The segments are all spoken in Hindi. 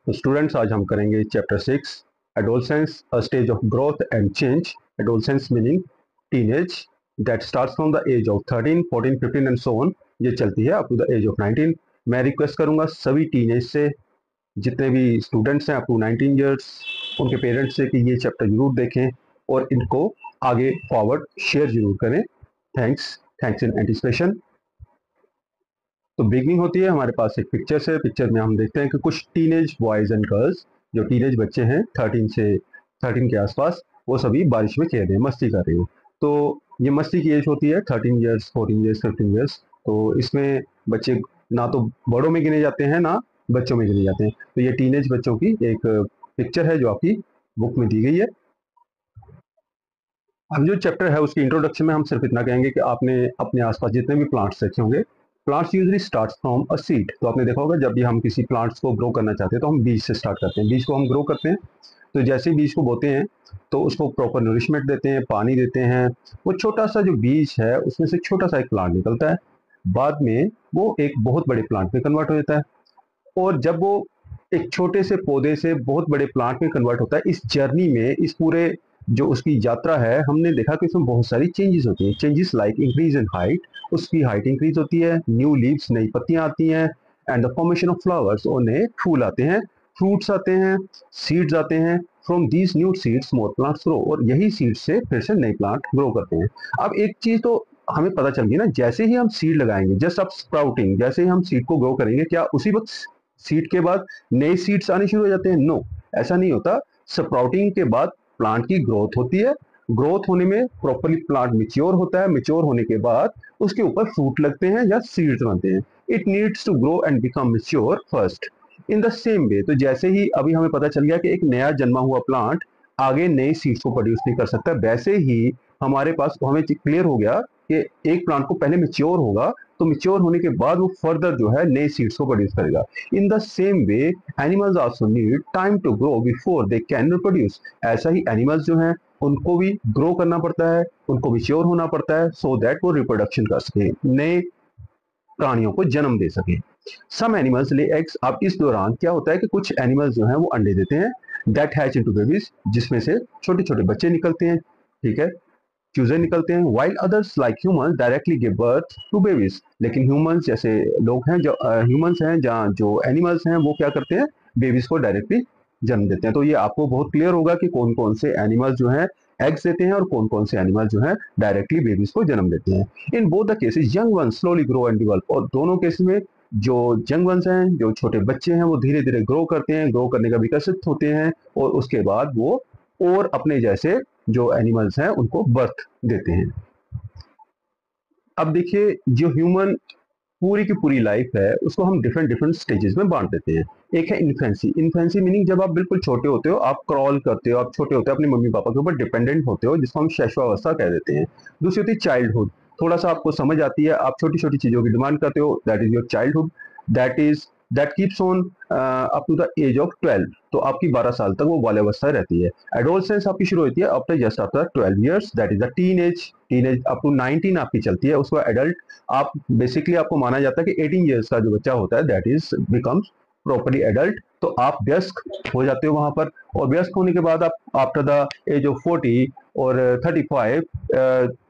तो स्टूडेंट्स आज हम करेंगे chapter 6 adolescence a stage of growth and change. Adolescence meaning teenage that starts from the age of 13, 14, 15 and so on. ये चलती है up to the age of 19। मैं रिक्वेस्ट करूंगा सभी टीनेज से, जितने भी स्टूडेंट्स हैं अप टू 19 ईयर्स, उनके पेरेंट्स से कि ये चैप्टर जरूर देखें और इनको आगे फॉरवर्ड शेयर जरूर करें। Thanks in anticipation. तो बिगनिंग होती है, हमारे पास एक पिक्चर है। पिक्चर में हम देखते हैं कि कुछ टीनेज बॉयज एंड गर्ल्स, जो टीनेज बच्चे हैं 13 के आसपास, वो सभी बारिश में खेल रहे हैं, मस्ती कर रहे हैं। तो ये मस्ती की एज होती है 13 ईयर्स, 14 ईयर्स, 15 ईयर्स। तो इसमें बच्चे ना तो बड़ों में गिने जाते हैं ना बच्चों में गिने जाते हैं। तो ये टीनेज बच्चों की एक पिक्चर है जो आपकी बुक में दी गई है। अब जो चैप्टर है उसकी इंट्रोडक्शन में हम सिर्फ इतना कहेंगे कि आपने अपने आसपास जितने भी प्लांट्स रखे होंगे, plants usually starts from a seed. तो आपने देखा होगा जब भी हम किसी प्लांट्स को ग्रो करना चाहते हैं तो हम बीज से स्टार्ट करते हैं, बीज को हम ग्रो करते हैं। तो जैसे ही बीज को बोते हैं तो उसको प्रॉपर नरिशमेंट देते हैं, पानी देते हैं। वो छोटा सा जो बीज है उसमें से छोटा सा एक प्लांट निकलता है, बाद में वो एक बहुत बड़े प्लांट में कन्वर्ट हो जाता है। और जब वो एक छोटे से पौधे से बहुत बड़े प्लांट में कन्वर्ट होता है, इस जर्नी में, इस पूरे जो उसकी यात्रा है, हमने देखा कि इसमें बहुत सारी चेंजेस होती हैं। Changes like increase in height, उसकी हाइट इंक्रीज होती है, न्यू लीव्स, नई पत्तियां आती हैं, and the formation of flowers, और नए फूल आते हैं, फ्रूट्स आते हैं, सीड्स आते हैं। From these new seeds more plants grow, और यही सीड से फिर से नए प्लांट ग्रो करते हैं। अब एक चीज तो हमें पता चल गई ना, जैसे ही हम सीड लगाएंगे, जस्ट अब स्प्राउटिंग, जैसे ही हम सीड को ग्रो करेंगे, क्या उसी वक्त सीड के बाद नए सीड्स आने शुरू हो जाते हैं? नो, ऐसा नहीं होता। स्प्राउटिंग के बाद प्लांट की ग्रोथ होती है। ग्रोथ होने में प्रॉपरली प्लांट मिच्योर होता है, मिच्योर होने के बाद उसके ऊपर फ्रूट लगते हैं या सीड्स बनते हैं। It needs to grow and become mature first. In the same way, तो जैसे ही अभी हमें पता चल गया कि एक नया जन्मा हुआ प्लांट आगे नए सीड्स को प्रोड्यूस नहीं कर सकता, वैसे ही हमारे पास हमें क्लियर हो गया कि एक प्लांट को पहले मिच्योर होगा, तो मिच्योर होने के बाद वो फर्दर जो है नए सीड्स को प्रोड्यूस करेगा। In the same way animals also need time to grow before they can reproduce. ऐसा ही एनिमल्स जो हैं उनको भी ग्रो करना पड़ता है, उनको मिच्योर होना पड़ता है, सो दैट वो रिप्रोडक्शन कर सके, नए प्राणियों को जन्म दे सके। Some animals lay eggs. अब इस दौरान क्या होता है कि कुछ एनिमल्स जो हैं वो अंडे देते हैं, दैट हैच इनटू बेबीज, जिसमें से छोटे छोटे बच्चे निकलते हैं, ठीक है, चूजे निकलते हैं। While others like humans directly give birth to babies. लेकिन ह्यूमंस जैसे लोग हैं, जो ह्यूमंस हैं, जहाँ जो एनिमल्स हैं, वो क्या करते हैं, बेबीज को डायरेक्टली जन्म देते हैं। तो ये आपको बहुत क्लियर होगा कि कौन कौन से एनिमल्स जो हैं एग्स देते हैं और कौन कौन से एनिमल जो हैं डायरेक्टली बेबीज को जन्म देते हैं। In both the cases young one slowly grow and develop, और दोनों केस में जो यंग वंस हैं, जो छोटे बच्चे हैं, वो धीरे धीरे ग्रो करते हैं, ग्रो करने का विकसित होते हैं, और उसके बाद वो और अपने जैसे जो एनिमल्स हैं उनको बर्थ देते हैं। अब देखिए, जो ह्यूमन पूरी की पूरी लाइफ है उसको हम डिफरेंट डिफरेंट स्टेजेस में बांट देते हैं। एक है इन्फेंसी। इन्फेंसी मीनिंग जब आप बिल्कुल छोटे होते हो, आप क्रॉल करते हो, आप छोटे होते हो, अपने मम्मी पापा के ऊपर डिपेंडेंट होते हो, जिसको हम शैशवावस्था कह देते हैं। दूसरी होती है चाइल्डहुड। थोड़ा सा आपको समझ आती है, आप छोटी छोटी चीजों की डिमांड करते हो, that is your childhood. That keeps on up to the age of 12। तो आपकी 12 साल तक वो बाल्यावस्था रहती है। एडोलसेंस आपकी शुरू होती है after just after 12 years, that is the teenage. Teenage up to 19 आपकी चलती है, उसको एडल्ट। आप बेसिकली आपको माना जाता है कि 18 ईयर्स का जो बच्चा होता है that is becomes properly adult. तो आप वयस्क हो जाते हो वहां पर, और वयस्क होने के बाद आप आफ्टर द एज ऑफ 40 और 35,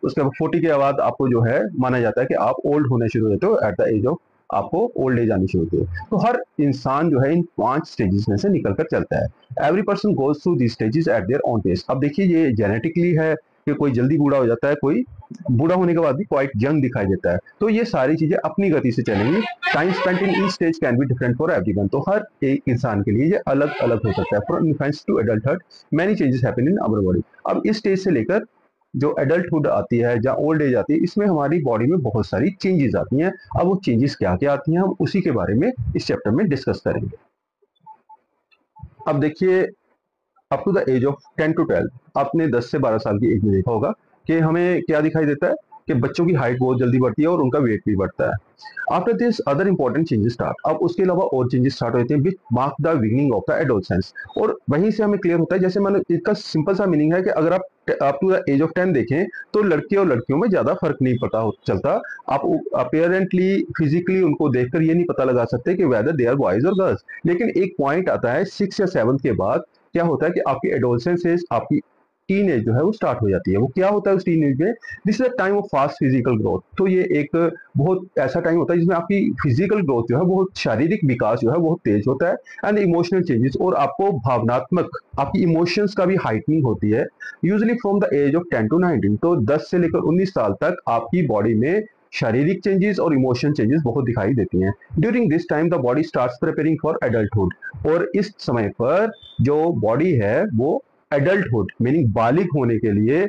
उसके बाद 40 के बाद आपको जो है माना जाता है कि आप ओल्ड होने शुरू होते हो, एट द एज ऑफ आपको ओल्ड एज आनी शुरू होती है। तो हर इंसान जो है इन 5 स्टेजेस में से निकल कर चलता है। Every person goes through the stages at their own pace. अब देखिए, ये जेनेटिकली है कि कोई जल्दी बूढ़ा हो जाता है, कोई बूढ़ा होने के बाद भी क्वाइट यंग दिखाई देता है। तो ये सारी चीजें अपनी गति से चलेंगी। Time spent in each stage can be different for everyone. तो हर एक इंसान के लिए ये अलग अलग हो सकता है। From infancy to adulthood many changes happen in our body. अब इस स्टेज से लेकर जो एडल्टहुड आती है, जहाँ ओल्ड एज आती है, इसमें हमारी बॉडी में बहुत सारी चेंजेस आती हैं। अब वो चेंजेस क्या क्या आती हैं, हम उसी के बारे में इस चैप्टर में डिस्कस करेंगे। अब देखिए, up to the age of 10 to 12, आपने 10 से 12 साल की एज में देखा होगा कि हमें क्या दिखाई देता है, कि बच्चों की हाइट बहुत जल्दी बढ़ती है और उनका वेट भी बढ़ता है। After this other important changes start, अब उसके अलावा और चेंजेस स्टार्ट होते हैं which mark the beginning of the adolescence, और वहीं से हमें क्लियर होता है, जैसे मैंने इसका सिंपल सा मीनिंग है कि अगर आप up to the age of 10 देखें तो लड़के और लड़कियों में ज्यादा फर्क नहीं पता चलता। आप अपेरेंटली फिजिकली उनको देखकर ये नहीं पता लगा सकते कि वेदर दे आर बॉयज और गर्ल्स, लेकिन एक पॉइंट आता है 6 या 7 के बाद, क्या होता है कि आपकी एडोलसेंस एज, आपकी टीन एज जो है वो स्टार्ट हो जाती है। वो क्या होता है उस टीन एज में, this is a time of fast physical growth. तो ये एक बहुत ऐसा टाइम होता है जिसमें आपकी फिजिकल ग्रोथ जो है, बहुत शारीरिक विकास जो है बहुत तेज होता है, एंड इमोशनल चेंजेस, और आपको भावनात्मक, आपकी इमोशंस का भी हाइटनिंग होती है। Usually from the age of 10 to 19, तो 10 से लेकर 19 साल तक आपकी बॉडी में शारीरिक चेंजेस और इमोशन चेंजेस बहुत दिखाई देती हैं। During this time the body starts preparing for adulthood, और इस समय पर जो बॉडी है वो एडल्टहुड मीनिंग बालिग होने के लिए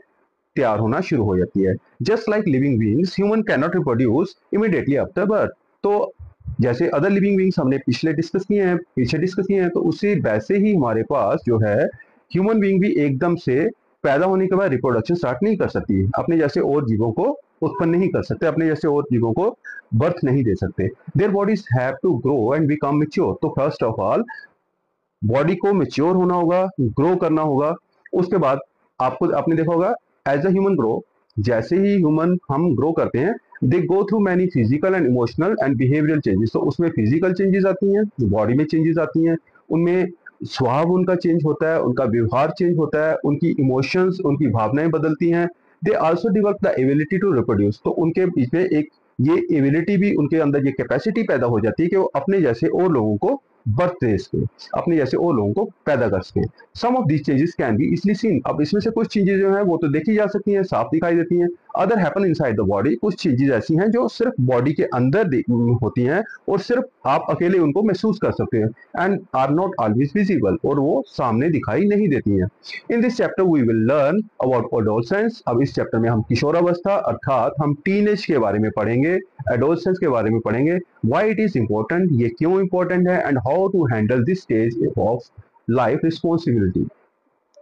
तैयार होना शुरू हो जाती है। Just like living beings, human can not reproduce immediately after birth. तो जैसे अदर लिविंग बीइंग्स हमने पीछे डिस्कस किए हैं, तो उसी वैसे ही हमारे पास जो है ह्यूमन बीइंग भी एकदम से पैदा होने के बाद रिप्रोडक्शन स्टार्ट नहीं कर सकती, अपने जैसे और जीवों को उत्पन्न नहीं कर सकते, अपने जैसे और जीवों को बर्थ नहीं दे सकते। Their bodies have to grow and become mature, तो फर्स्ट ऑफ ऑल बॉडी को मेच्योर होना होगा, ग्रो करना होगा। उसके बाद आपको, आपने देखा होगा एज अ ह्यूमन ग्रो, जैसे ही ह्यूमन हम ग्रो करते हैं, they go through many physical and emotional and behavioural changes. तो उसमें फिजिकल चेंजेस आती हैं, बॉडी में चेंजेस आती हैं, उनमें स्वभाव उनका चेंज होता है, उनका व्यवहार चेंज होता है, उनकी इमोशंस, उनकी भावनाएं बदलती हैं। They also develop the ability to reproduce, तो उनके बीच में एक ये एबिलिटी भी, उनके अंदर ये कैपेसिटी पैदा हो जाती है कि वो अपने जैसे और लोगों को बर्थ दे सके, अपने जैसे और लोगों को पैदा कर सके। Some of these changes can be easily seen, अब इसमें से कुछ चीजें जो है वो तो देखी जा सकती हैं, साफ दिखाई देती हैं। Other happen inside the body, कुछ चीजें ऐसी हैं जो सिर्फ बॉडी के अंदर होती हैं और सिर्फ आप अकेले उनको महसूस कर सकते हैं, and are not always visible, और वो सामने दिखाई नहीं देती हैं। In this chapter we will learn about adolescence, अब इस चैप्टर में हम किशोरावस्था अर्थात हम टीनेज के बारे में पढ़ेंगे, एडोलसेंस के बारे में पढ़ेंगे, व्हाई इट इज इंपॉर्टेंट, ये क्यों इंपॉर्टेंट है, and how to handle this stage of life responsibility.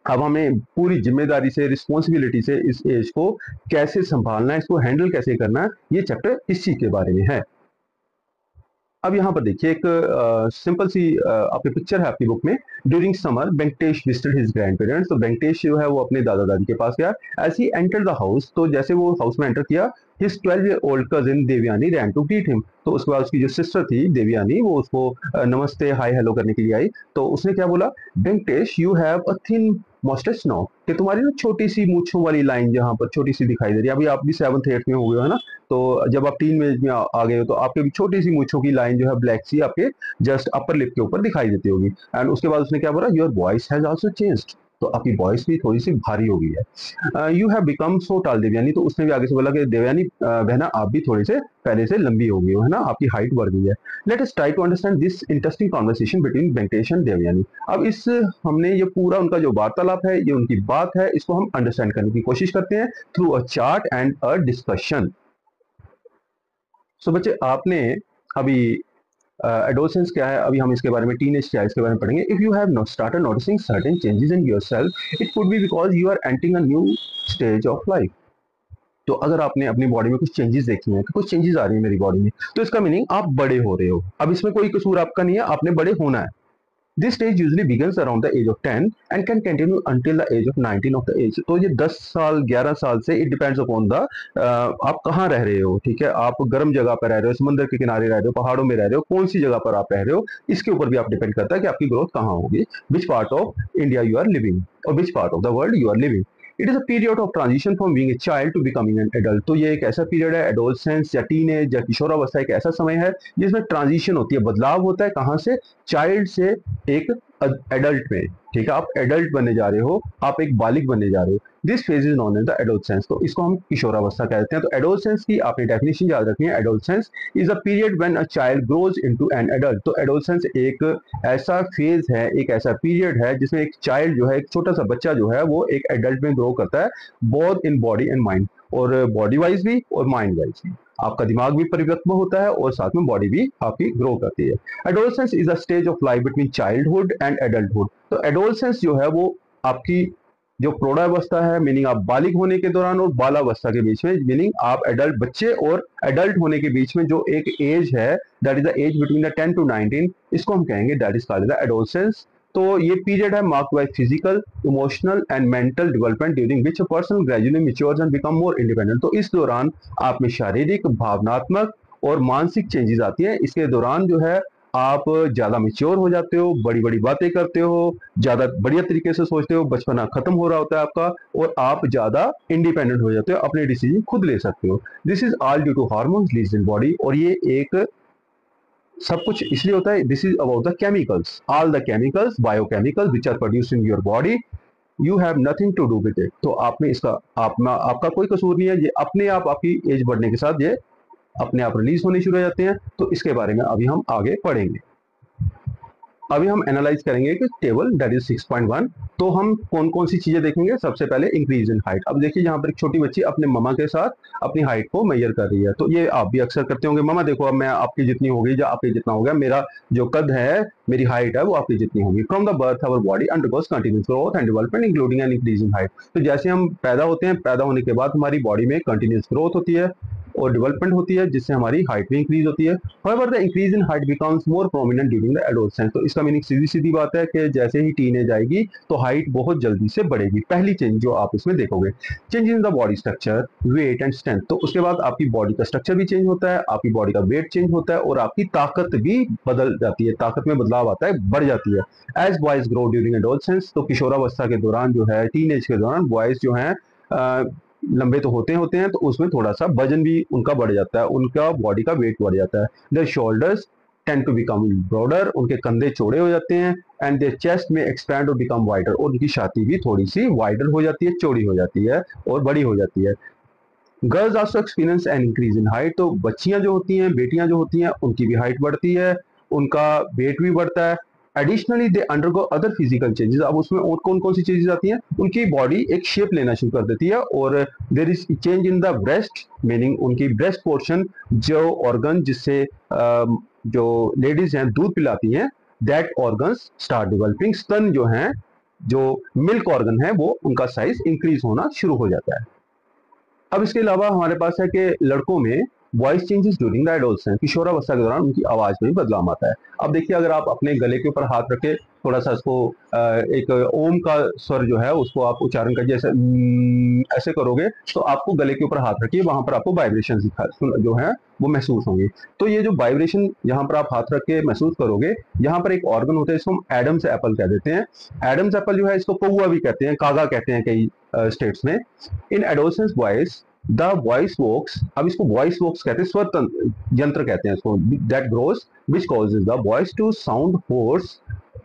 अब हमें पूरी जिम्मेदारी से, रिस्पॉन्सिबिलिटी से इस एज को कैसे संभालना है, इसको हैंडल कैसे करना है, ये चैप्टर इस चीज के बारे में है। अब यहाँ पर देखिए एक सिंपल सी आपकी पिक्चर है आपकी बुक में। During summer Venkatesh visited his grand parents, तो वेंकटेश जो है वो अपने दादा दादी के पास गया। As he enter the house, तो जैसे वो हाउस में एंटर किया, his 12-year-old cousin Devyani ran to greet him, तो उसके बाद उसकी जो सिस्टर थी देवयानी, वो उसको नमस्ते हाय हेलो करने के लिए आई। तो उसने क्या बोला, Venkatesh you have a thin moustache now, कि तुम्हारी ना छोटी सी मूंछों वाली लाइन जहाँ पर छोटी सी दिखाई दे रही है, अभी आप भी 7th 8th में हो गए हो, है ना। तो जब आप टीन एज में आ गए हो तो आपके भी छोटी सी मूंछों की लाइन जो है ब्लैक सी आपके जस्ट अपर लिप के ऊपर दिखाई देती होगी। एंड उसके बाद उसने क्या बोला, your voice has also changed, तो आपकी वॉइस भी थोड़ी सी भारी हो गई है। You have become so tall Devyani, तो उसने भी आगे से बोला कि देवयानी बहना आप भी थोड़े से पहले से लंबी हो गई हो, है ना, आपकी हाइट बढ़ गई है। Let us try to understand this interesting conversation between Venkatesh and Devyani. अब इस हमने ये पूरा उनका जो वार्तालाप है, ये उनकी बात है, इसको हम अंडरस्टैंड करने की कोशिश करते हैं through a chart and a discussion. So बच्चे आपने अभी एडोलसेंस क्या है, अभी हम इसके बारे में, टीनेज क्या है, इसके बारे में पढ़ेंगे। If you have not started noticing certain changes in yourself, it could be because you are entering a new stage of life. तो अगर आपने अपनी बॉडी में कुछ चेंजेस देखी हैं कि कुछ चेंजेस आ रही है मेरी बॉडी में, तो इसका मीनिंग आप बड़े हो रहे हो। अब इसमें कोई कसूर आपका नहीं है, आपने बड़े होना है। This stage usually begins around the age of 10 and can continue until the age of 19 of the age. तो ये 10 साल 11 साल से, इट डिपेंड्स अपॉन द आप कहाँ रह रहे हो, ठीक है, आप गर्म जगह पर रह रहे हो, समुद्र के किनारे रह रहे हो, पहाड़ों में रह रहे हो, कौन सी जगह पर आप रह रहे हो, इसके ऊपर भी आप डिपेंड करता है कि आपकी ग्रोथ कहाँ होगी, which part of India you are living और which part of the world you are living. It is a period of transition from being a child to becoming an adult. तो ये एक ऐसा पीरियड है, एडोलसेंस या टीनेज या किशोरावस्था एक ऐसा समय है जिसमें ट्रांजिशन होती है, बदलाव होता है, कहाँ से, चाइल्ड से एक एडल्ट में, ठीक है, आप एडल्ट बनने जा रहे हो, आप एक बालिग बनने जा रहे हो। This phase is known as the adolescence, तो इसको हम किशोरावस्था कहते हैं। तो एडोलसेंस की आपने डेफिनेशन याद रखनी है, adolescence is a period when a child grows into an adult. तो एडोलसेंस एक ऐसा फेज है, एक ऐसा पीरियड है जिसमें एक चाइल्ड जो है, एक छोटा सा बच्चा जो है, वो एक एडल्ट में ग्रो करता है, both in body and mind, और बॉडी वाइज भी और माइंड वाइज भी। आपका दिमाग भी परिपक्व होता है और साथ में बॉडी भी आपकी ग्रो करती है। Adolescence is a stage of life between childhood and adulthood. तो एडोलसेंस जो है वो आपकी जो प्रौढ़ावस्था है मीनिंग आप बालिग होने के दौरान, और बालावस्था के बीच में मीनिंग आप एडल्ट बच्चे और एडल्ट होने के बीच में जो एक एज है, that is the age between the 10 to 19, इसको हम कहेंगे that is called the adolescence. तो ये पीरियड है marked by physical, emotional and mental development during which a person gradually matures and become more independent. तो इस दौरान आप में शारीरिक, भावनात्मक और मानसिक चेंजेस आती हैं। इसके दौरान जो है आप ज्यादा मेच्योर हो जाते हो, बड़ी बड़ी बातें करते हो, ज्यादा बढ़िया तरीके से सोचते हो, बचपना खत्म हो रहा होता है आपका, और आप ज्यादा इंडिपेंडेंट हो जाते हो, अपने डिसीजन खुद ले सकते हो। This is all due to hormones released in body, और ये एक सब कुछ इसलिए होता है, this is about the chemicals, all the chemicals, biochemicals which are produced in your body, you have nothing to do with it. तो आप में इसका आपका कोई कसूर नहीं है, ये अपने आप आपकी एज बढ़ने के साथ ये अपने आप रिलीज होने शुरू हो जाते हैं। तो इसके बारे में अभी हम आगे पढ़ेंगे। अभी हम एनालाइज करेंगे कि टेबल दैट इज 6.1। तो हम कौन कौन सी चीजें देखेंगे। सबसे पहले इंक्रीज इन हाइट। अब देखिए यहाँ पर एक छोटी बच्ची अपने ममा के साथ अपनी हाइट को मेजर कर रही है। तो ये आप भी अक्सर करते होंगे, ममा देखो अब मैं आपकी जितनी हो गई या आपके जितना हो गया, मेरा जो कद है, मेरी हाइट है, वो आपकी जितनी होगी। From the birth our body undergoes continuous growth and development including an increase in height. तो जैसे हम पैदा होते हैं, पैदा होने के बाद हमारी बॉडी में कंटिन्यूस ग्रोथ होती है और डेवलपमेंट होती है, जिससे हमारी हाइट भी इंक्रीज होती है। However, the increase in height becomes more prominent during the adolescence। तो इसका मीनिंग सीधी सीधी बात है कि जैसे ही टीनेज आएगी तो हाइट बहुत जल्दी से बढ़ेगी। पहली चेंज जो आप इसमें देखोगे, change in the body structure, weight and strength. तो उसके बाद आपकी बॉडी का स्ट्रक्चर भी चेंज होता है, आपकी बॉडी का वेट चेंज होता है, और आपकी ताकत भी बदल जाती है, ताकत में बदलाव आता है, बढ़ जाती है। As boys grow during adolescence, तो किशोरावस्था के दौरान जो है, टीनेज के दौरान बॉयज जो है लंबे तो होते हैं, तो उसमें थोड़ा सा वजन भी उनका बढ़ जाता है, उनका बॉडी का वेट बढ़ जाता है। Their shoulders tend to become broader, उनके कंधे चौड़े हो जाते हैं, एंड देयर चेस्ट में एक्सपैंड और बिकम वाइडर, और उनकी छाती भी थोड़ी सी वाइडर हो जाती है, चौड़ी हो जाती है और बड़ी हो जाती है। Girls also experience N increase in height. तो बच्चियां जो होती हैं, बेटियां जो होती हैं, उनकी भी हाइट बढ़ती है, उनका वेट भी बढ़ता है। Additionally they undergo other physical changes. अब उसमें और कौन कौन सी चीजें आती हैं, उनकी बॉडी एक शेप लेना शुरू कर देती है, और there is change in the breast, meaning उनकी ब्रेस्ट पोर्शन, जो ऑर्गन जिससे जो लेडीज हैं दूध पिलाती हैं, दैट ऑर्गन्स स्टार्ट डेवलपिंग। स्तन जो हैं, जो मिल्क ऑर्गन है, वो उनका साइज इंक्रीज होना शुरू हो जाता है। अब इसके अलावा हमारे पास है कि लड़कों में voice changes during the adolescence, किशोरावस्था के दौरान उनकी आवाज में भी बदलाव आता है। अब देखिए, अगर आप अपने गले के ऊपर हाथ रखे, थोड़ा सा इसको एक ओम का स्वर जो है उसको आप उच्चारण करके जैसे ऐसे करोगे, तो आपको गले के ऊपर हाथ रखिए, वहां पर आपको वाइब्रेशन जो है वो महसूस होंगी। तो ये जो वाइब्रेशन यहाँ पर आप हाथ रख के महसूस करोगे, यहाँ पर एक ऑर्गन होता है, इसको हम एडम्स एप्पल कह देते हैं। एडम्स एप्पल जो है, इसको कौवा भी कहते हैं, कागा कहते हैं कई स्टेट्स में। इन एडोलसेंस वॉइस द वॉइस वॉक्स, अब इसको वॉइस वॉक्स कहते हैं, स्वर यंत्र कहते हैं इसको, that grows which causes the voice to sound hoarse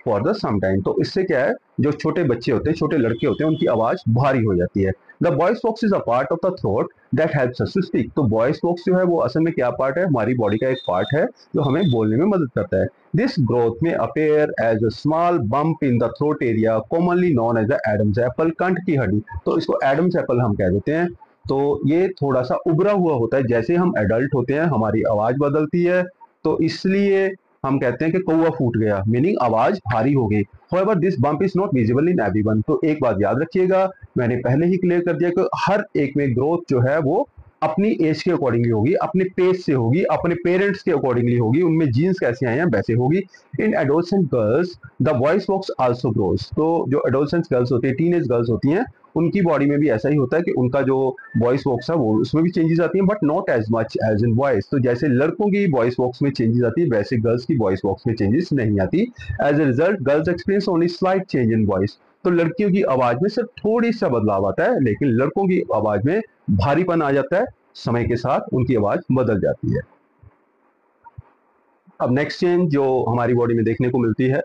for the some time. तो इससे क्या है, जो छोटे बच्चे होते हैं, छोटे लड़के होते हैं, उनकी आवाज भारी हो जाती है। The voice box is a part of the throat that helps us to speak. तो वॉइस बॉक्स जो है वो असल में क्या पार्ट है, हमारी बॉडी का एक पार्ट है जो हमें बोलने में मदद करता है। This growth may appear as a small bump in the throat area commonly known as the Adam's apple, कंठ की हड्डी। तो इसको एडम्स एप्पल हम कह देते हैं। तो ये थोड़ा सा उभरा हुआ होता है, जैसे हम एडल्ट होते हैं हमारी आवाज बदलती है, तो इसलिए हम कहते हैं कि कौवा फूट गया, मीनिंग आवाज भारी हो गई। However, this bump is not visible in everyone। तो एक बात याद रखिएगा, मैंने पहले ही क्लियर कर दिया कि हर एक में ग्रोथ जो है वो अपनी एज के अकॉर्डिंगली होगी, अपने पेस से होगी, अपने पेरेंट्स के अकॉर्डिंगली होगी, उनमें जीन्स कैसे आए हैं वैसे होगी। In adolescent girls the voice box also grows. तो जो एडोलसेंट गर्ल्स होती है, टीनेज गर्ल्स होती हैं, उनकी बॉडी में भी ऐसा ही होता है कि उनका जो वॉइस बॉक्स है वो उसमें भी चेंजेस आती हैं, but not as much as in boys. तो जैसे लड़कों की वॉइस बॉक्स में चेंजेस आती है, वैसे गर्ल्स की वॉइस बॉक्स में चेंजेस नहीं आती। As a result girls experience only slight change in voice. तो लड़कियों की आवाज में सिर्फ थोड़ी सा बदलाव आता है, लेकिन लड़कों की आवाज में भारीपन आ जाता है, समय के साथ उनकी आवाज बदल जाती है। अब नेक्स्ट चेंज जो हमारी बॉडी में देखने को मिलती है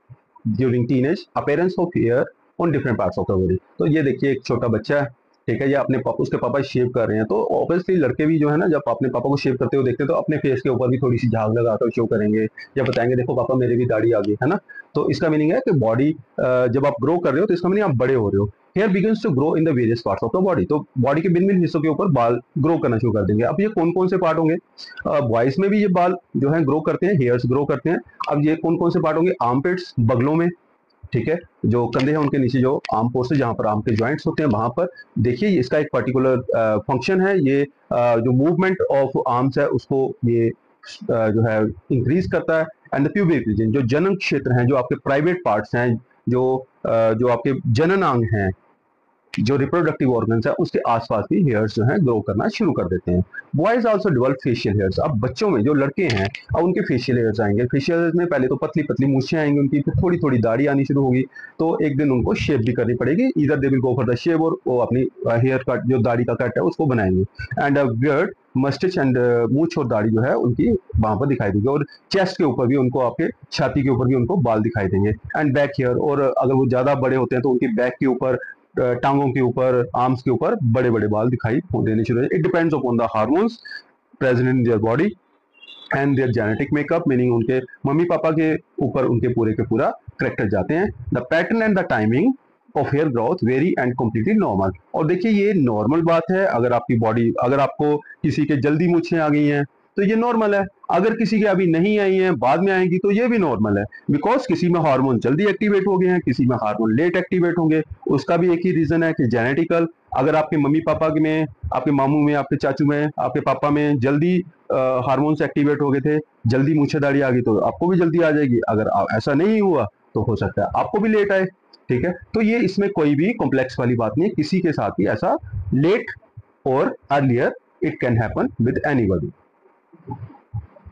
during teenage, appearance of hair on different parts of the body. तो ये देखिए, एक छोटा बच्चा है, ठीक है, ये अपने पापा, उसके पापा शेव कर रहे हैं, तो ऑब्वियसली लड़के भी जो है ना, जब अपने पापा को शेव करते हुए देखते हैं तो अपने फेस के ऊपर भी थोड़ी सी झाग लगाकर शो करेंगे, या बताएंगे देखो पापा मेरे भी दाढ़ी आ गई है ना। तो इसका मीनिंग है कि बॉडी जब आप ग्रो कर रहे हो तो इसका मीनिंग आप बड़े हो रहे हो। Hair begins to grow in the various parts of the body. तो बॉडी के भिन्न भिन्न हिस्सों के ऊपर बाल ग्रो करना शुरू कर देंगे। अब ये कौन कौन से पार्ट होंगे, बॉयज में भी ये बाल जो है ग्रो करते हैं, हेयर्स ग्रो करते हैं। अब ये कौन कौन से पार्ट होंगे, आर्मपिट्स, बगलों में, ठीक है, जो कंधे हैं उनके नीचे जो आर्म पोर्स है, जहाँ पर आर्म के जॉइंट्स होते हैं, वहां पर देखिए इसका एक पर्टिकुलर फंक्शन है। ये जो मूवमेंट ऑफ आर्म्स है उसको ये जो है इंक्रीज करता है। एंड द प्यूबिक रीजन, जो जनन क्षेत्र हैं, जो आपके प्राइवेट पार्ट्स हैं, जो आपके जनन अंग हैं, जो रिप्रोडक्टिव ऑर्गन्स है, उसके आसपास भी हेयर्स जो है ग्रो करना शुरू कर देते हैं। Boys also develop facial hairs. अब बच्चों में जो लड़के हैं, अब उनके फेशियल हेयर्स आएंगे। फेशियल हेयर्स में पहले तो पतली पतली मूछें आएंगी उनकी, फिर थोड़ी थोड़ी दाढ़ी आनी शुरू होगी। तो एक दिन उनको शेप भी करनी पड़ेगी, इधर they will go for the shape, और वो अपनी हेयर कट, जो दाढ़ी का कट है, उसको बनाएंगे। एंड बियर्ड, मस्टिच एंड मूछ और दाढ़ी जो है उनकी वहां पर दिखाई देगी। और चेस्ट के ऊपर भी उनको, आपके छाती के ऊपर भी उनको बाल दिखाई देंगे। एंड बैक हेयर, और अगर वो ज्यादा बड़े होते हैं तो उनकी बैक के ऊपर, टांगों के ऊपर, आर्म्स के ऊपर बड़े बड़े बाल दिखाई देने शुरू हो। It depends upon the hormones present in their body and there genetic makeup, meaning उनके मम्मी पापा के ऊपर उनके पूरे के पूरा करेक्टर जाते हैं। The pattern and the timing of hair growth vary and completely normal. और देखिए ये नॉर्मल बात है। अगर आपकी बॉडी, अगर आपको किसी के जल्दी मूछें आ गई हैं तो ये नॉर्मल है। अगर किसी के अभी नहीं आई हैं, बाद में आएंगी, तो ये भी नॉर्मल है। बिकॉज किसी में हार्मोन जल्दी एक्टिवेट हो गए हैं, किसी में हार्मोन लेट एक्टिवेट होंगे। उसका भी एक ही रीजन है कि जेनेटिकल। अगर आपके मम्मी पापा में, आपके मामू में, आपके चाचू में, आपके पापा में जल्दी हार्मोन्स एक्टिवेट हो गए थे, जल्दी मूछे दाढ़ी आ गई, तो आपको भी जल्दी आ जाएगी। अगर ऐसा नहीं हुआ तो हो सकता है आपको भी लेट आए। ठीक है, तो ये इसमें कोई भी कॉम्प्लेक्स वाली बात नहीं है। किसी के साथ भी ऐसा लेट और earlier it can happen with anybody.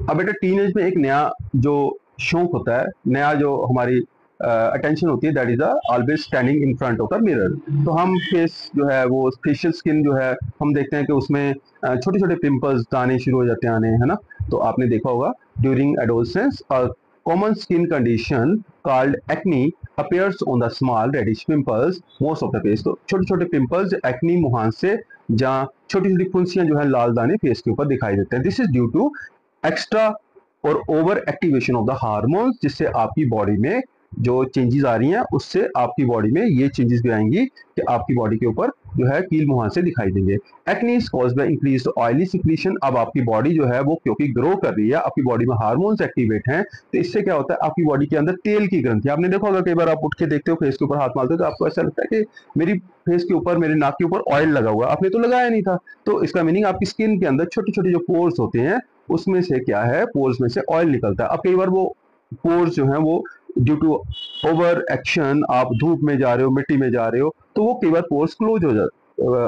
अब बेटा टीनेज में एक नया जो शौक होता है, नया जो हमारी अटेंशन होती है, that is always standing in front of the mirror. तो हम फेस जो है, वो फेशियल स्किन जो है, हम देखते हैं कि उसमें छोटे छोटे पिंपल्स आने शुरू हो जाते हैं, आने, है ना। तो आपने देखा होगा during adolescence common skin condition called acne appears on the small reddish pimples most of the face। तो छोटे छोटे पिंपल्स एक्नी मुहांस से, जहाँ छोटी छोटी फुंसियां जो है, लाल दाने फेस के ऊपर दिखाई देते हैं। This is due to extra और over activation of the hormones, जिससे आपकी बॉडी में जो चेंजेस आ रही हैं, उससे आपकी बॉडी में ये चेंजेस भी आएंगी कि आपकी बॉडी के ऊपर जो है कील मुहांसे दिखाई देंगे। Acne is caused by increased oily secretion. अब आपकी बॉडी जो है वो क्योंकि ग्रो कर रही है, आपकी बॉडी में हार्मोन्स एक्टिवेट हैं, तो इससे क्या होता है, आपकी बॉडी के अंदर तेल की ग्रंथि, आपने देखा होगा कई बार आप उठ के देखते हो, फेस के ऊपर हाथ मारते हो, तो आपको ऐसा लगता है कि मेरी फेस के ऊपर, मेरे नाक के ऊपर ऑयल लगा हुआ, आपने तो लगाया नहीं था। तो इसका मीनिंग आपकी स्किन के अंदर छोटे छोटे जो पोर्स होते हैं, उसमें से क्या है, पोर्स में से ऑयल निकलता है। अब कई बार वो पोर्स जो है वो ड्यू टू ओवर एक्शन, आप धूप में जा रहे हो, मिट्टी में जा रहे हो, तो वो कई बार पोर्स क्लोज हो जाते,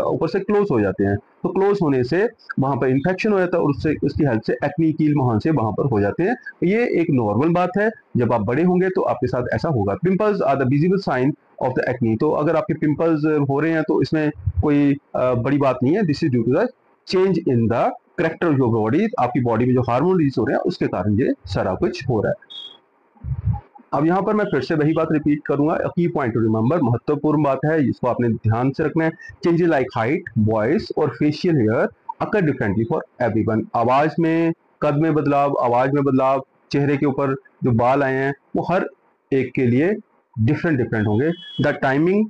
ऊपर से क्लोज हो जाते हैं। तो क्लोज होने से वहां पर इंफेक्शन हो जाता है, और उससे, उसकी हेल्प से एक्नी, कील मुहांसे वहां पर हो जाते हैं। ये एक नॉर्मल बात है। जब आप बड़े होंगे तो आपके साथ ऐसा होगा। Pimples are the visible sign of the acne. तो अगर आपके पिंपल्स हो रहे हैं तो इसमें कोई बड़ी बात नहीं है। This is due to the change in the character of your body. आपकी बॉडी में जो हार्मोन रिलीज हो रहे हैं, उसके कारण ये सारा कुछ हो रहा है। अब यहाँ पर मैं फिर से वही बात रिपीट करूंगा। की पॉइंट टू रिमेंबर, महत्वपूर्ण बात है, इसको आपने ध्यान से रखना है। चेंजेस लाइक हाइट, वॉइस और facial hair occur differently for everyone. आवाज में, कद में बदलाव, आवाज में बदलाव, चेहरे के ऊपर जो बाल आए हैं, वो हर एक के लिए डिफरेंट डिफरेंट होंगे। द टाइमिंग,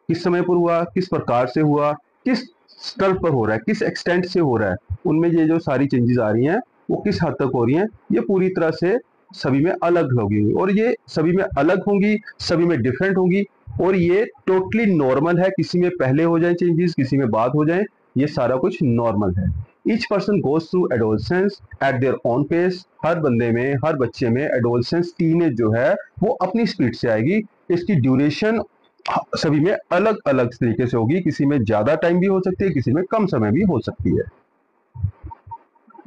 किस समय पर हुआ, किस प्रकार से हुआ, किस स्तर पर हो रहा है, किस एक्सटेंट से हो रहा है, उनमें ये जो सारी चेंजेस आ रही हैं वो किस हद तक हो रही हैं, ये पूरी तरह से सभी में अलग होगी। और ये सभी में अलग होंगी, सभी में डिफरेंट होंगी, और ये टोटली नॉर्मल है। किसी में पहले हो जाए चेंजेस, किसी में बाद हो जाए, ये सारा कुछ नॉर्मल है। Each person goes through adolescence at their own pace. हर बंदे में, हर बच्चे में एडोलसेंस, टीनेज जो है वो अपनी स्पीड से आएगी। इसकी ड्यूरेशन सभी में अलग अलग तरीके से होगी। किसी में ज्यादा टाइम भी हो सकती है, किसी में कम समय भी हो सकती है।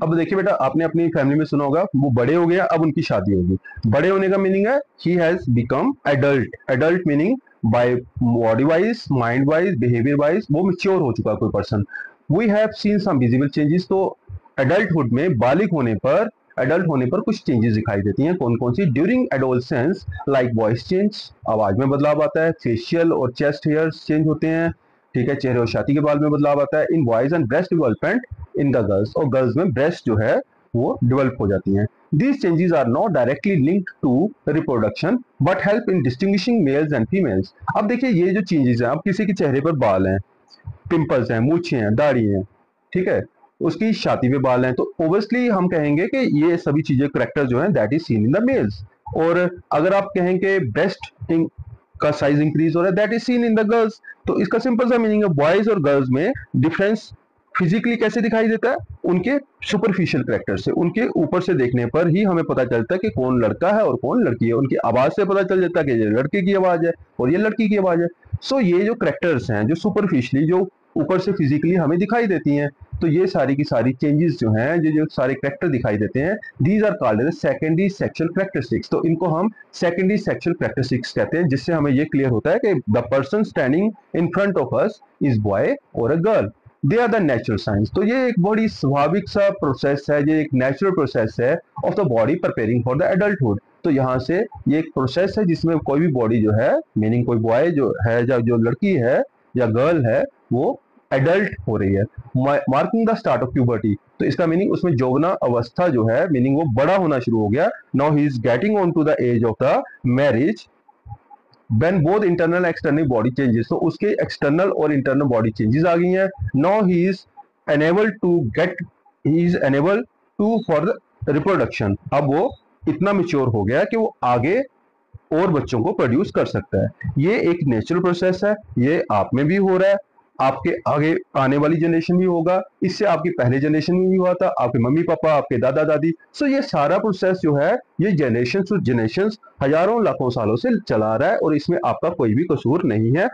अब देखिए बेटा, आपने अपनी फैमिली में सुना होगा, वो बड़े हो गया, अब उनकी शादी होगी। बड़े होने का मीनिंग है he has become adult. Adult meaning by body wise, mind wise, behaviour wise वो मैच्योर हो चुका कोई person. We have seen some visible changes. तो एडल्टहुड में, बालिग होने पर, एडल्ट होने पर कुछ चेंजेस दिखाई देती हैं। कौन कौन सी? During adolescence like voice change, आवाज में बदलाव आता है। फेशियल और चेस्ट हेयर्स चेंज होते हैं, ठीक है, चेहरे और छाती के बाल में बदलाव आता है। In boys and breast development in the girls, और गर्ल्स में ब्रेस्ट जो है वो डेवलप हो जाती हैं। These changes are not directly linked to reproduction but help in distinguishing males and females। अब देखिए ये जो चेंजेस हैं, अब किसी के चेहरे पर बाल हैं, पिंपल्स हैं, मूछें हैं, दाढ़ी हैं, ठीक है, उसकी छाती पे बाल हैं, तो ओब्वियसली हम कहेंगे कि ये सभी चीजें, करेक्टर जो है, that is seen in the mails. और अगर आप कहें कि ब्रेस्ट का साइज इंक्रीज हो रहा है, that is seen in the girls. तो इसका सिंपल सा मीनिंग है बॉयज और गर्ल्स में डिफरेंस फिजिकली कैसे दिखाई देता है, उनके सुपरफिशियल करेक्टर से, उनके ऊपर से देखने पर ही हमें पता चलता है कि कौन लड़का है और कौन लड़की है। उनकी आवाज से पता चल जाता है कि ये लड़के की आवाज है और ये लड़की की आवाज है। सो ये जो करेक्टर्स हैं जो सुपरफिशियली जो ऊपर से फिजिकली हमें दिखाई देती हैं, तो ये सारी की सारी चेंजेस जो हैं, ये जो सारे करेक्टर दिखाई देते हैं, these are called as secondary sexual characteristics. तो इनको हम सेकेंडरी सेक्सुअल कैरेक्टरिस्टिक्स कहते हैं, जिससे हमें ये क्लियर होता है कि the person standing in front of us is boy और a girl, they are the natural science. तो ये एक बड़ी स्वाभाविक सा प्रोसेस है, ये एक नेचुरल प्रोसेस है of the body preparing for the adulthood. तो यहाँ से ये एक प्रोसेस है जिसमें कोई भी बॉडी जो है, मीनिंग कोई बॉय जो है या जो लड़की है या गर्ल है, वो एडल्ट हो रही है, marking the start of puberty. तो इसका मीनिंग उसमें यौवना अवस्था जो है, मीनिंग वो बड़ा होना शुरू हो गया। Now he is getting on to the age of the marriage when both internal external body changes। तो उसके एक्सटर्नल और इंटरनल बॉडी चेंजेस आ गई हैं। now he is enabled to for the reproduction। अब वो इतना मेच्योर हो गया कि वो आगे और बच्चों को प्रोड्यूस कर सकता है। ये एक नेचुरल प्रोसेस है, ये आप में भी हो रहा है, आपके आगे आने वाली जनरेशन भी होगा, इससे आपकी पहले जनरेशन में भी हुआ था, आपके मम्मी पापा, आपके दादा दादी। सो ये सारा प्रोसेस जो है, ये जनरेशन टू जनरेशन हजारों लाखों सालों से चला आ रहा है और इसमें आपका कोई भी कसूर नहीं है।